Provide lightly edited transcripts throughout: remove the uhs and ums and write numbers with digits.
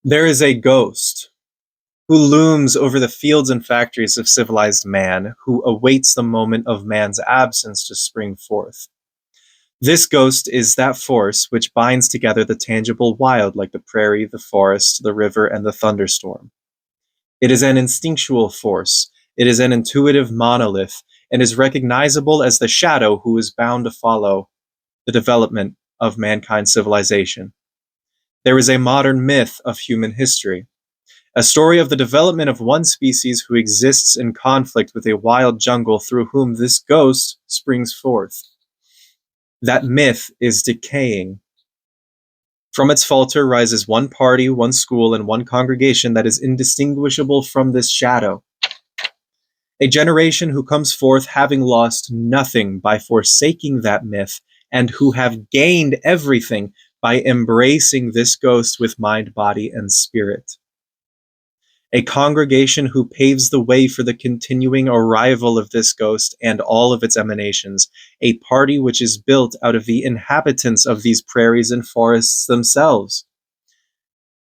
There is a ghost who looms over the fields and factories of civilized man, who awaits the moment of man's absence to spring forth. This ghost is that force which binds together the tangible wild like the prairie, the forest, the river, and the thunderstorm. It is an instinctual force. It is an intuitive monolith and is recognizable as the shadow who is bound to follow the development of mankind's civilization. There is a modern myth of human history, a story of the development of one species who exists in conflict with a wild jungle through whom this ghost springs forth. That myth is decaying. From its falter rises one party, one school, and one congregation that is indistinguishable from this shadow. A generation who comes forth having lost nothing by forsaking that myth, and who have gained everything by embracing this ghost with mind, body, and spirit. A congregation who paves the way for the continuing arrival of this ghost and all of its emanations, a party which is built out of the inhabitants of these prairies and forests themselves,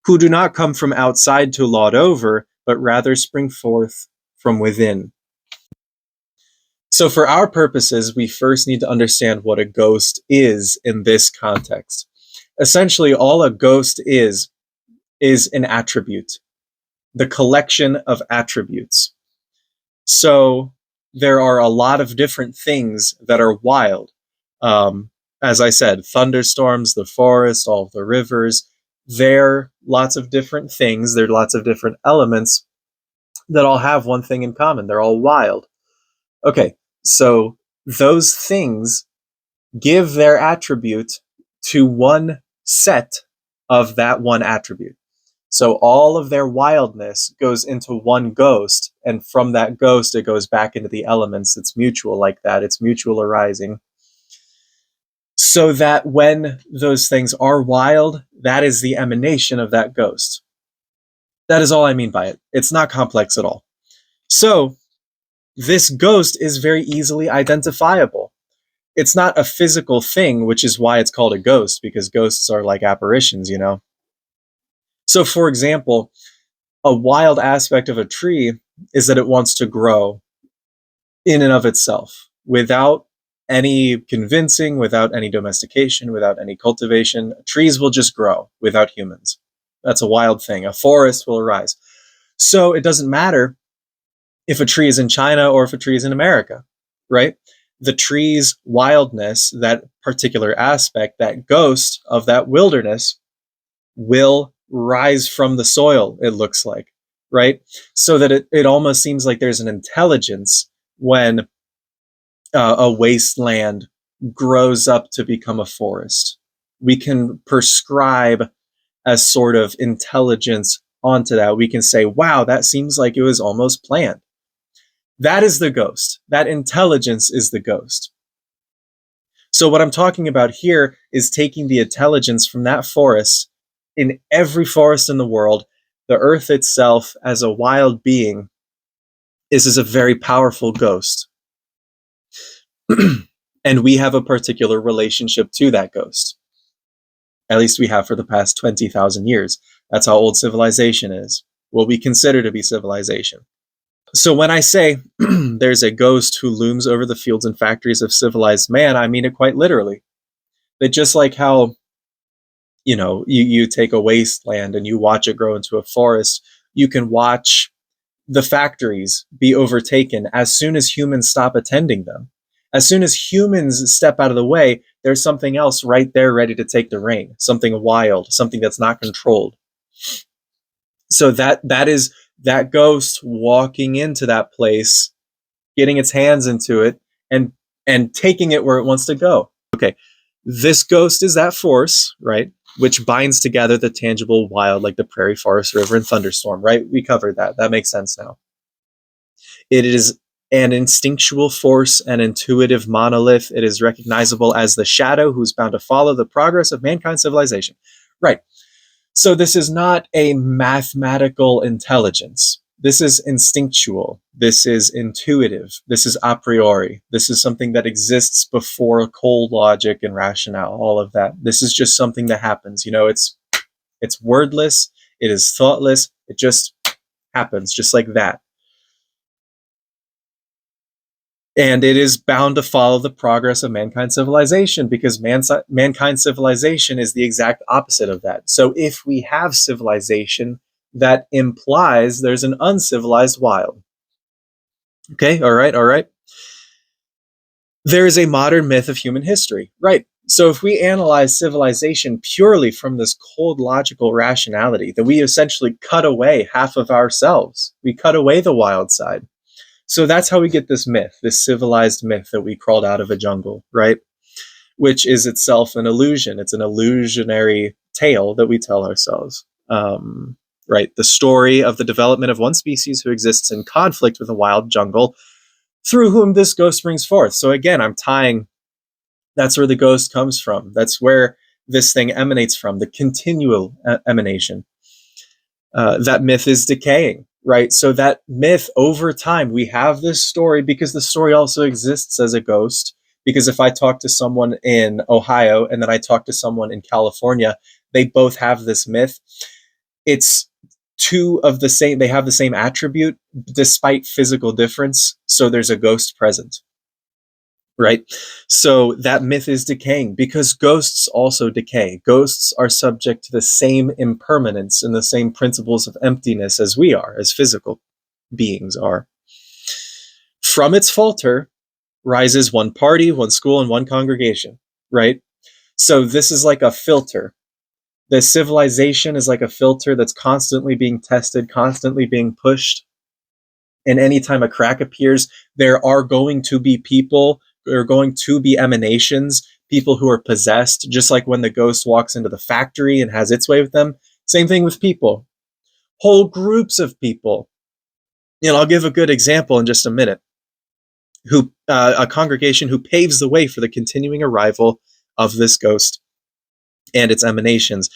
who do not come from outside to laud over, but rather spring forth from within. So for our purposes, we first need to understand what a ghost is in this context. Essentially, all a ghost is an attribute, the collection of attributes. So there are a lot of different things that are wild. As I said, thunderstorms, the forest, all of the rivers, they're lots of different things. There are lots of different elements that all have one thing in common. They're all wild. Okay, so those things give their attribute to one set of that one attribute. So all of their wildness goes into one ghost, and from that ghost, it goes back into the elements. It's mutual like that. It's mutual arising. So that when those things are wild, that is the emanation of that ghost. That is all I mean by it. It's not complex at all. So this ghost is very easily identifiable. It's not a physical thing, which is why it's called a ghost, because ghosts are like apparitions, you know? So, for example, a wild aspect of a tree is that it wants to grow in and of itself without any convincing, without any domestication, without any cultivation. Trees will just grow without humans. That's a wild thing. A forest will arise. So it doesn't matter if a tree is in China or if a tree is in America, right? The tree's wildness, that particular aspect, that ghost of that wilderness, will rise from the soil, it looks like, right? So that it almost seems like there's an intelligence when a wasteland grows up to become a forest. We can prescribe a sort of intelligence onto that. We can say, wow, that seems like it was almost planned. That is the ghost. That intelligence is the ghost. So what I'm talking about here is taking the intelligence from that forest. In every forest in the world, the earth itself as a wild being is a very powerful ghost. And we have a particular relationship to that ghost. At least we have for the past 20,000 years. That's how old civilization is. What we consider to be civilization. So when I say there's a ghost who looms over the fields and factories of civilized man, I mean it quite literally. That just like how, you know, you take a wasteland and you watch it grow into a forest, you can watch the factories be overtaken as soon as humans stop attending them. As soon as humans step out of the way, there's something else right there ready to take the reign, something wild, something that's not controlled. So that is that ghost walking into that place, getting its hands into it, and taking it where it wants to go. Okay, this ghost is that force, right, which binds together the tangible wild like the prairie, forest, river, and thunderstorm, right? We covered that. That makes sense now. It is an instinctual force, an intuitive monolith. It is recognizable as the shadow who's bound to follow the progress of mankind's civilization. Right. So this is not a mathematical intelligence. This is instinctual. This is intuitive. This is a priori. This is something that exists before cold logic and rationale, all of that. This is just something that happens. You know, it's wordless. It is thoughtless. It just happens just like that. And it is bound to follow the progress of mankind civilization, because mankind civilization is the exact opposite of that. So if we have civilization, that implies there's an uncivilized wild. Okay, all right, all right. There is a modern myth of human history, right? So if we analyze civilization purely from this cold logical rationality, that we essentially cut away half of ourselves, we cut away the wild side. So that's how we get this myth, this civilized myth that we crawled out of a jungle, right? Which is itself an illusion. It's an illusionary tale that we tell ourselves. Right? The story of the development of one species who exists in conflict with a wild jungle, through whom this ghost brings forth. So again, I'm tying, that's where the ghost comes from. That's where this thing emanates from, the continual emanation. That myth is decaying, right? So that myth, over time, we have this story because the story also exists as a ghost. Because if I talk to someone in Ohio and then I talk to someone in California, they both have this myth. It's two of the same, they have the same attribute despite physical difference. So there's a ghost present, right? So that myth is decaying because ghosts also decay. Ghosts are subject to the same impermanence and the same principles of emptiness as we are, as physical beings are. From its falter rises one party, one school, and one congregation, right? So this is like a filter. The civilization is like a filter that's constantly being tested, constantly being pushed. And anytime a crack appears, there are going to be people, there are going to be emanations, people who are possessed, just like when the ghost walks into the factory and has its way with them. Same thing with people. Whole groups of people. And I'll give a good example in just a minute. A congregation who paves the way for the continuing arrival of this ghost and its emanations.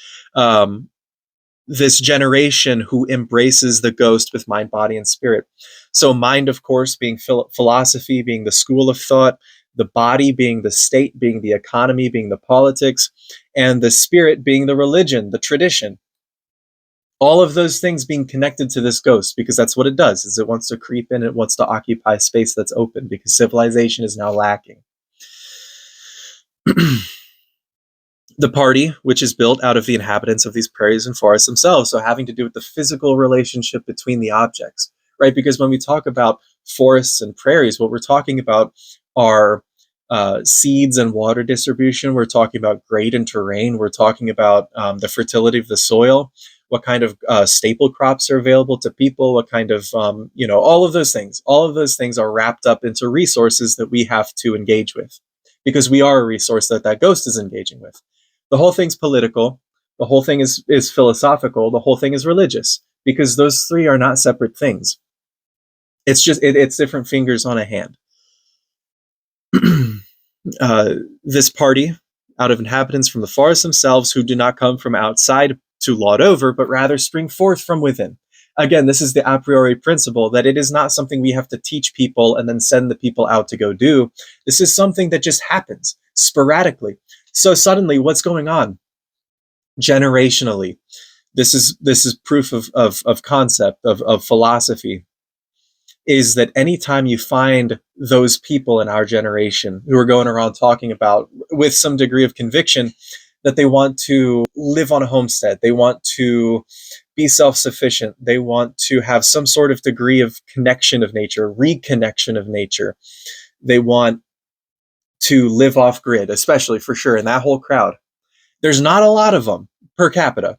This generation who embraces the ghost with mind, body, and spirit. So mind, of course, being philosophy, being the school of thought, the body being the state, being the economy, being the politics, and the spirit being the religion, the tradition. All of those things being connected to this ghost, because that's what it does, is it wants to creep in, it wants to occupy space that's open, because civilization is now lacking. The party, which is built out of the inhabitants of these prairies and forests themselves, so having to do with the physical relationship between the objects, right? Because when we talk about forests and prairies, what we're talking about are seeds and water distribution. We're talking about grade and terrain. We're talking about the fertility of the soil, what kind of staple crops are available to people, what kind of, all of those things. All of those things are wrapped up into resources that we have to engage with, because we are a resource that ghost is engaging with. The whole thing's political. The whole thing is philosophical. The whole thing is religious, because those three are not separate things. It's just, it's different fingers on a hand. This party, out of inhabitants from the forests themselves, who do not come from outside to lord over, but rather spring forth from within. Again, this is the a priori principle, that it is not something we have to teach people and then send the people out to go do. This is something that just happens sporadically. So suddenly, what's going on? Generationally, this is proof of concept, of philosophy, is that anytime you find those people in our generation who are going around talking about, with some degree of conviction, that they want to live on a homestead, they want to be self-sufficient, they want to have some sort of degree of connection of nature, reconnection of nature, they want to live off grid, especially, for sure, in that whole crowd. There's not a lot of them per capita,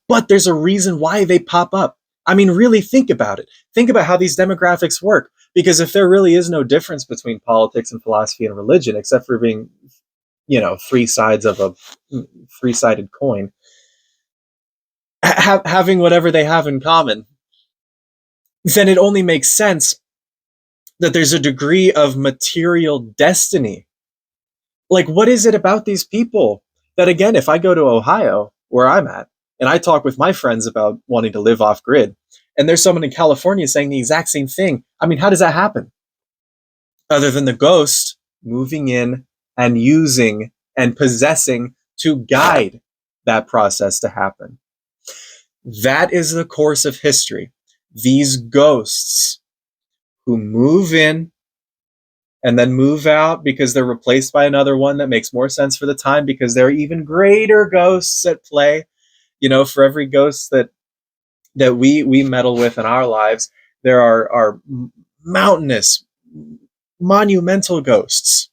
but there's a reason why they pop up. I mean, really think about it. Think about how these demographics work, because if there really is no difference between politics and philosophy and religion, except for being, three sides of a three-sided coin, having whatever they have in common, then it only makes sense that there's a degree of material destiny. Like, what is it about these people that, again, if I go to Ohio, where I'm at, and I talk with my friends about wanting to live off grid, and there's someone in California saying the exact same thing, I mean, how does that happen? Other than the ghost moving in and using and possessing to guide that process to happen. That is the course of history. These ghosts who move in and then move out because they're replaced by another one that makes more sense for the time, because there are even greater ghosts at play. For every ghost that we meddle with in our lives, there are mountainous, monumental ghosts,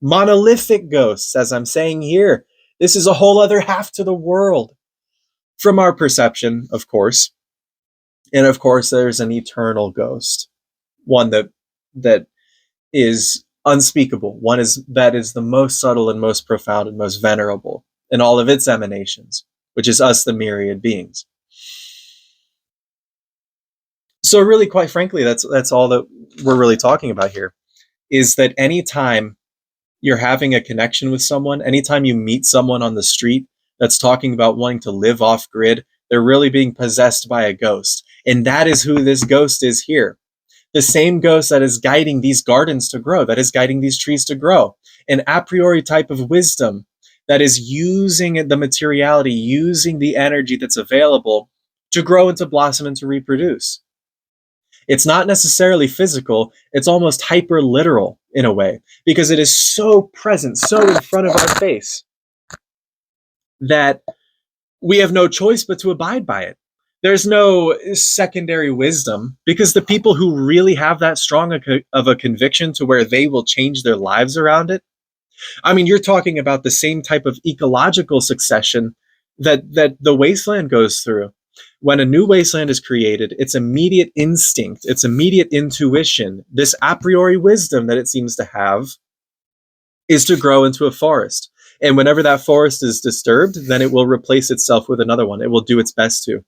monolithic ghosts, as I'm saying here. This is a whole other half to the world from our perception, of course. And of course, there's an eternal ghost, one that is unspeakable, that is the most subtle and most profound and most venerable in all of its emanations, which is us, the myriad beings. So really, quite frankly, that's all that we're really talking about here, is that anytime you're having a connection with someone, anytime you meet someone on the street that's talking about wanting to live off grid, they're really being possessed by a ghost. And that is who this ghost is here. The same ghost that is guiding these gardens to grow, that is guiding these trees to grow. An a priori type of wisdom that is using the materiality, using the energy that's available to grow and to blossom and to reproduce. It's not necessarily physical, it's almost hyper literal in a way, because it is so present, so in front of our face, that we have no choice but to abide by it. There's no secondary wisdom, because the people who really have that strong of a conviction to where they will change their lives around it, I mean, you're talking about the same type of ecological succession that the wasteland goes through. When a new wasteland is created, its immediate instinct, its immediate intuition, this a priori wisdom that it seems to have, is to grow into a forest. And whenever that forest is disturbed, then it will replace itself with another one. It will do its best to.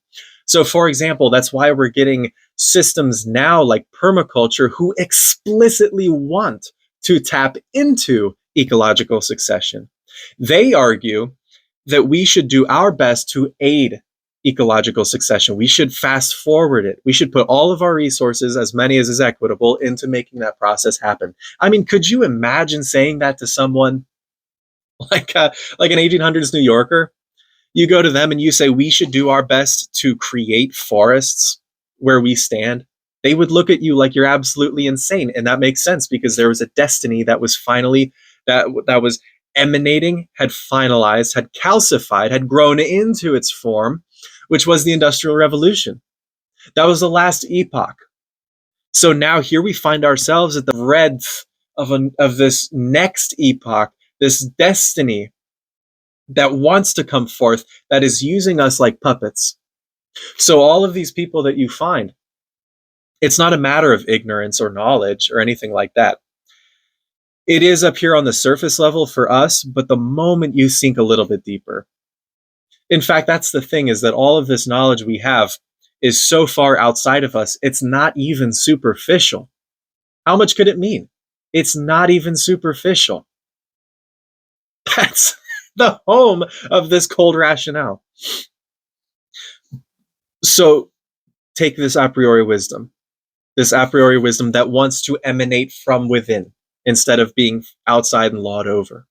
So, for example, that's why we're getting systems now like permaculture who explicitly want to tap into ecological succession. They argue that we should do our best to aid ecological succession. We should fast forward it. We should put all of our resources, as many as is equitable, into making that process happen. I mean, could you imagine saying that to someone like an 1800s New Yorker? You go to them and you say, we should do our best to create forests where we stand. They would look at you like you're absolutely insane. And that makes sense, because there was a destiny that was finally, that was emanating, had finalized, had calcified, had grown into its form, which was the Industrial Revolution. That was the last epoch. So now here we find ourselves at the breadth of this next epoch, this destiny that wants to come forth, that is using us like puppets. So all of these people that you find, it's not a matter of ignorance or knowledge or anything like that. It is up here on the surface level for us, but the moment you sink a little bit deeper, in fact, that's the thing, is that all of this knowledge we have is so far outside of us, it's not even superficial. How much could it mean? It's not even superficial. That's the home of this cold rationale. So take this a priori wisdom that wants to emanate from within instead of being outside and lawed over.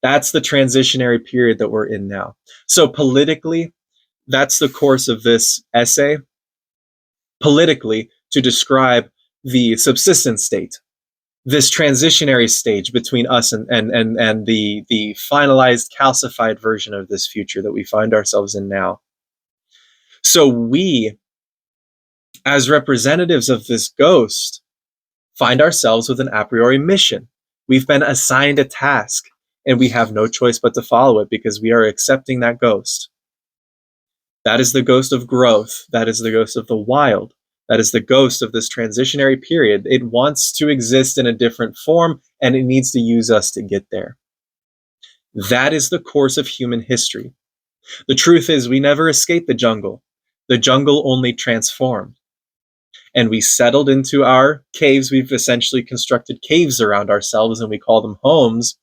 That's the transitionary period that we're in now. So politically, that's the course of this essay. Politically, to describe the subsistence state, this transitionary stage between us and the finalized, calcified version of this future that we find ourselves in now. So we, as representatives of this ghost, find ourselves with an a priori mission. We've been assigned a task, and we have no choice but to follow it, because we are accepting that ghost. That is the ghost of growth. That is the ghost of the wild. That is the ghost of this transitionary period. It wants to exist in a different form, and it needs to use us to get there. That is the course of human history. The truth is, we never escaped the jungle. The jungle only transformed. And we settled into our caves. We've essentially constructed caves around ourselves, and we call them homes,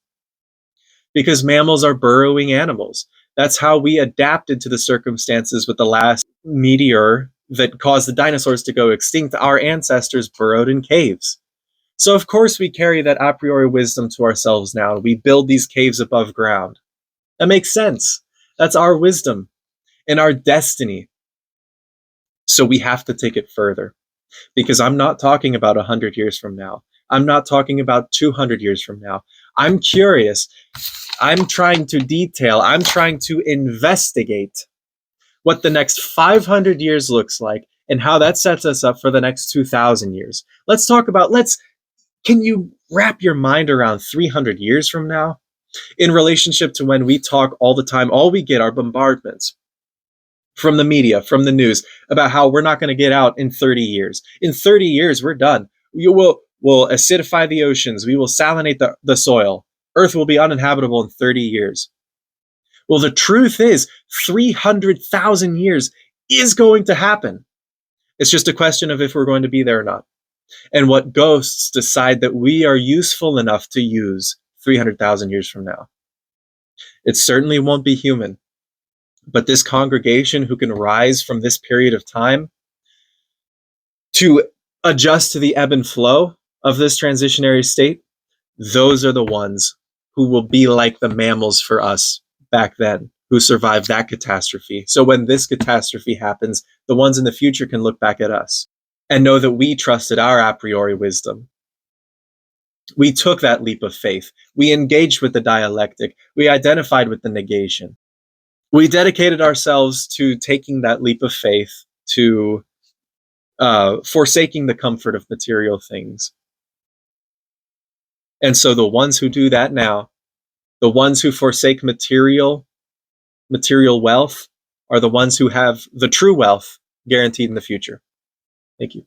because mammals are burrowing animals. That's how we adapted to the circumstances with the last meteor that caused the dinosaurs to go extinct. Our ancestors burrowed in caves. So of course we carry that a priori wisdom to ourselves now. We build these caves above ground. That makes sense. That's our wisdom and our destiny. So we have to take it further, because I'm not talking about 100 years from now. I'm not talking about 200 years from now. I'm curious. I'm trying to detail, I'm trying to investigate what the next 500 years looks like and how that sets us up for the next 2,000 years. Let's talk about, can you wrap your mind around 300 years from now? In relationship to when we talk all the time, all we get are bombardments from the media, from the news, about how we're not going to get out in 30 years. In 30 years, we're done. We'll acidify the oceans. We will salinate the soil. Earth will be uninhabitable in 30 years. Well, the truth is, 300,000 years is going to happen. It's just a question of if we're going to be there or not. And what ghosts decide that we are useful enough to use 300,000 years from now. It certainly won't be human. But this congregation who can rise from this period of time to adjust to the ebb and flow of this transitionary state, those are the ones who will be like the mammals for us back then, who survived that catastrophe. So when this catastrophe happens, the ones in the future can look back at us and know that we trusted our a priori wisdom. We took that leap of faith. We engaged with the dialectic. We identified with the negation. We dedicated ourselves to taking that leap of faith, to forsaking the comfort of material things. And so the ones who do that now, the ones who forsake material wealth, are the ones who have the true wealth guaranteed in the future. Thank you.